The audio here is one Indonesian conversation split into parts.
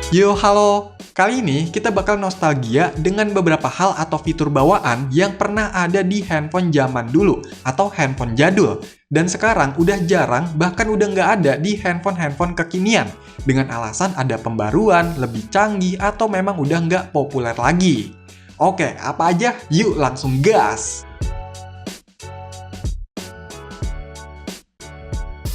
Yo, halo! Kali ini kita bakal nostalgia dengan beberapa hal atau fitur bawaan yang pernah ada di handphone zaman dulu atau handphone jadul. Dan sekarang udah jarang, bahkan udah nggak ada di handphone-handphone kekinian. Dengan alasan ada pembaruan, lebih canggih, atau memang udah nggak populer lagi. Oke, apa aja? Yuk langsung gas!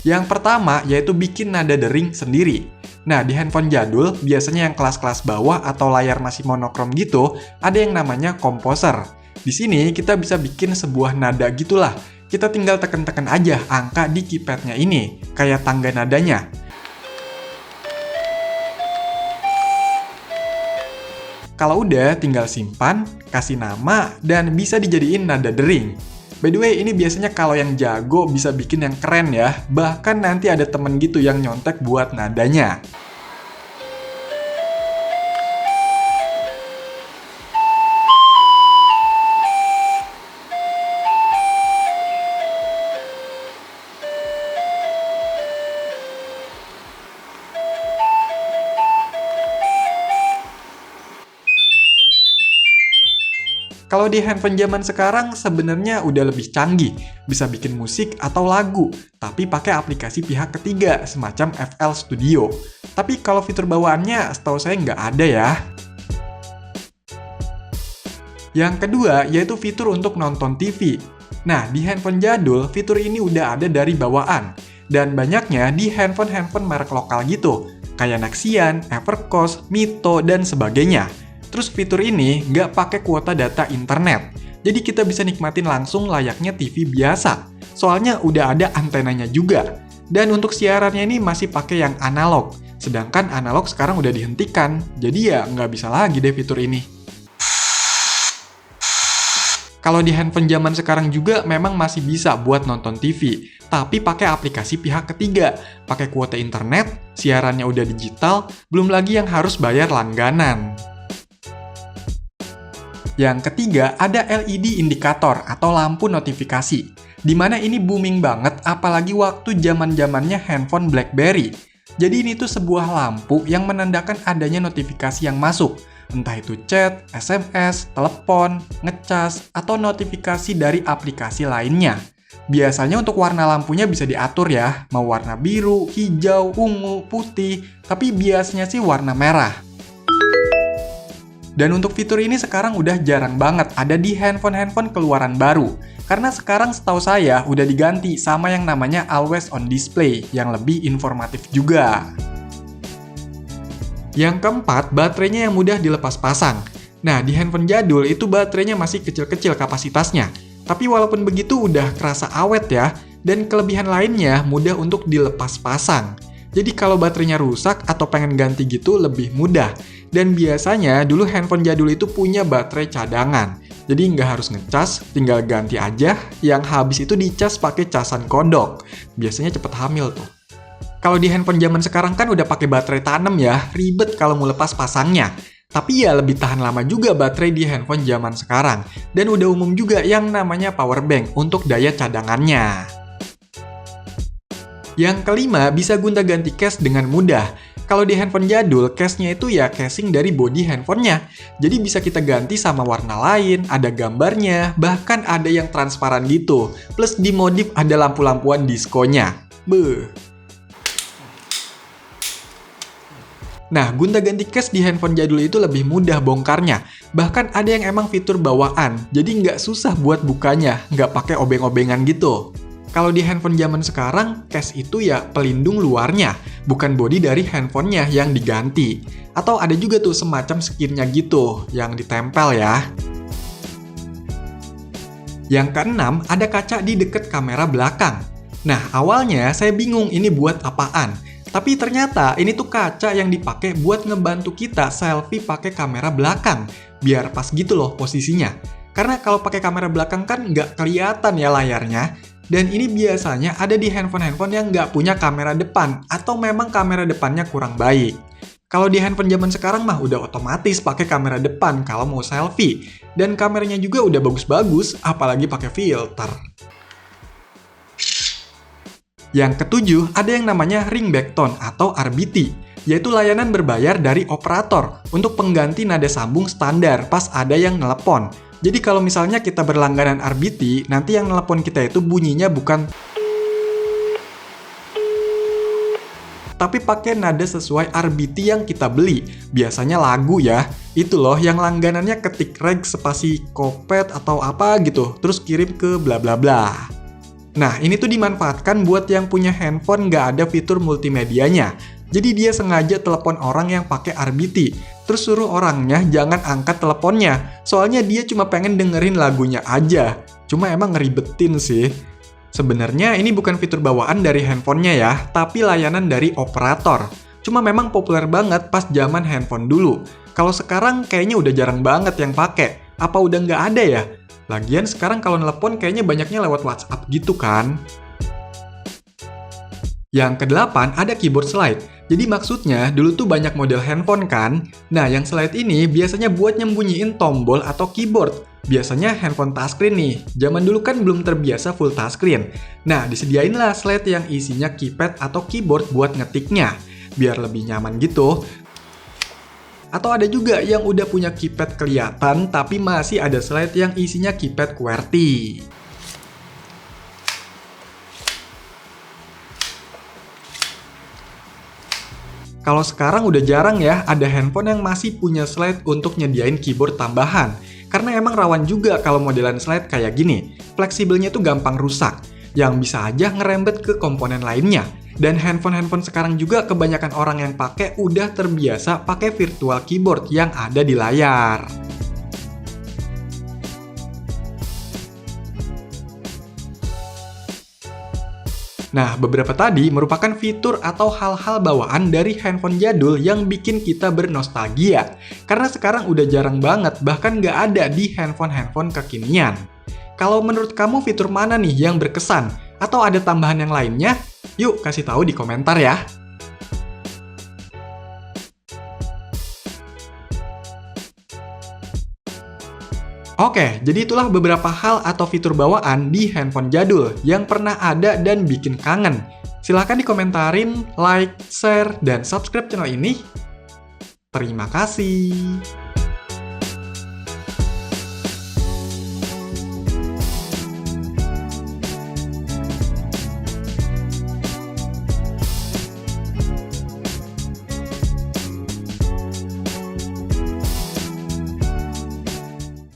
Yang pertama yaitu bikin nada dering sendiri. Nah, di handphone jadul, biasanya yang kelas-kelas bawah atau layar masih monokrom gitu, ada yang namanya komposer. Di sini kita bisa bikin sebuah nada gitulah. Kita tinggal tekan-tekan aja angka di keypadnya ini, kayak tangga nadanya. Kalau udah, tinggal simpan, kasih nama, dan bisa dijadiin nada dering. By the way, ini biasanya kalau yang jago bisa bikin yang keren ya. Bahkan nanti ada temen gitu yang nyontek buat nadanya. Kalau di handphone zaman sekarang sebenarnya udah lebih canggih, bisa bikin musik atau lagu, tapi pakai aplikasi pihak ketiga semacam FL Studio. Tapi kalau fitur bawaannya setahu saya nggak ada ya. Yang kedua yaitu fitur untuk nonton TV. Nah, di handphone jadul fitur ini udah ada dari bawaan, dan banyaknya di handphone-handphone merek lokal gitu, kayak Nexian, Evercost, Mito, dan sebagainya. Terus fitur ini nggak pakai kuota data internet, jadi kita bisa nikmatin langsung layaknya TV biasa. Soalnya udah ada antenanya juga. Dan untuk siarannya ini masih pakai yang analog, sedangkan analog sekarang udah dihentikan, jadi ya nggak bisa lagi deh fitur ini. Kalau di handphone zaman sekarang juga memang masih bisa buat nonton TV, tapi pakai aplikasi pihak ketiga, pakai kuota internet, siarannya udah digital, belum lagi yang harus bayar langganan. Yang ketiga, ada LED indikator atau lampu notifikasi, di mana ini booming banget apalagi waktu zaman-zamannya handphone BlackBerry. Jadi ini tuh sebuah lampu yang menandakan adanya notifikasi yang masuk, entah itu chat, SMS, telepon, ngecas, atau notifikasi dari aplikasi lainnya. Biasanya untuk warna lampunya bisa diatur ya, mau warna biru, hijau, ungu, putih, tapi biasanya sih warna merah. Dan untuk fitur ini sekarang udah jarang banget ada di handphone-handphone keluaran baru. Karena sekarang setahu saya udah diganti sama yang namanya Always On Display, yang lebih informatif juga. Yang keempat, baterainya yang mudah dilepas pasang. Nah, di handphone jadul itu baterainya masih kecil-kecil kapasitasnya. Tapi walaupun begitu udah kerasa awet ya, dan kelebihan lainnya mudah untuk dilepas pasang. Jadi kalau baterainya rusak atau pengen ganti gitu lebih mudah. Dan biasanya dulu handphone jadul itu punya baterai cadangan. Jadi nggak harus ngecas, tinggal ganti aja. Yang habis itu dicas pakai casan kodok. Biasanya cepet hamil tuh. Kalau di handphone zaman sekarang kan udah pakai baterai tanam ya, ribet kalau mau lepas pasangnya. Tapi ya lebih tahan lama juga baterai di handphone zaman sekarang. Dan udah umum juga yang namanya power bank untuk daya cadangannya. Yang kelima, bisa gonta-ganti case dengan mudah. Kalau di handphone jadul, case-nya itu ya casing dari body handphonenya. Jadi bisa kita ganti sama warna lain, ada gambarnya, bahkan ada yang transparan gitu. Plus dimodif ada lampu-lampuan diskonya. Beuh. Nah, gonta-ganti case di handphone jadul itu lebih mudah bongkarnya. Bahkan ada yang emang fitur bawaan, jadi nggak susah buat bukanya, nggak pakai obeng-obengan gitu. Kalau di handphone zaman sekarang, case itu ya pelindung luarnya, bukan bodi dari handphonenya yang diganti. Atau ada juga tuh semacam skinnya gitu, yang ditempel ya. Yang keenam, ada kaca di dekat kamera belakang. Nah, awalnya saya bingung ini buat apaan. Tapi ternyata ini tuh kaca yang dipakai buat ngebantu kita selfie pakai kamera belakang, biar pas gitu loh posisinya. Karena kalau pakai kamera belakang kan nggak kelihatan ya layarnya. Dan ini biasanya ada di handphone-handphone yang nggak punya kamera depan, atau memang kamera depannya kurang baik. Kalau di handphone zaman sekarang mah udah otomatis pakai kamera depan kalau mau selfie. Dan kameranya juga udah bagus-bagus, apalagi pakai filter. Yang ketujuh, ada yang namanya ring back tone atau RBT. yaitu layanan berbayar dari operator untuk pengganti nada sambung standar pas ada yang nelepon. Jadi kalau misalnya kita berlangganan RBT, nanti yang nelepon kita itu bunyinya bukan tapi pakai nada sesuai RBT yang kita beli. Biasanya lagu ya. Itu loh yang langganannya ketik reg spasi kopet atau apa gitu, terus kirim ke bla bla bla. Nah, ini tuh dimanfaatkan buat yang punya handphone nggak ada fitur multimedianya. Jadi dia sengaja telepon orang yang pakai RBT, terus suruh orangnya jangan angkat teleponnya, soalnya dia cuma pengen dengerin lagunya aja. Cuma emang ngeribetin sih. Sebenarnya ini bukan fitur bawaan dari handphonenya ya, tapi layanan dari operator. Cuma memang populer banget pas zaman handphone dulu. Kalau sekarang kayaknya udah jarang banget yang pakai. Apa udah nggak ada ya? Lagian sekarang kalau nelpon kayaknya banyaknya lewat WhatsApp gitu kan. Yang kedelapan ada keyboard slide. Jadi maksudnya dulu tuh banyak model handphone kan? Nah yang slide ini biasanya buat nyembunyiin tombol atau keyboard. Biasanya handphone touchscreen nih, zaman dulu kan belum terbiasa full touchscreen. Nah disediainlah slide yang isinya keypad atau keyboard buat ngetiknya, biar lebih nyaman gitu. Atau ada juga yang udah punya keypad kelihatan tapi masih ada slide yang isinya keypad QWERTY. Kalau sekarang udah jarang ya ada handphone yang masih punya slide untuk nyediain keyboard tambahan. Karena emang rawan juga kalau modelan slide kayak gini. Fleksibelnya tuh gampang rusak, yang bisa aja ngerembet ke komponen lainnya. Dan handphone-handphone sekarang juga kebanyakan orang yang pakai udah terbiasa pakai virtual keyboard yang ada di layar. Nah, beberapa tadi merupakan fitur atau hal-hal bawaan dari handphone jadul yang bikin kita bernostalgia. Karena sekarang udah jarang banget, bahkan nggak ada di handphone-handphone kekinian. Kalau menurut kamu fitur mana nih yang berkesan? Atau ada tambahan yang lainnya? Yuk kasih tahu di komentar ya! Oke, jadi itulah beberapa hal atau fitur bawaan di handphone jadul yang pernah ada dan bikin kangen. Silahkan dikomentarin, like, share, dan subscribe channel ini. Terima kasih.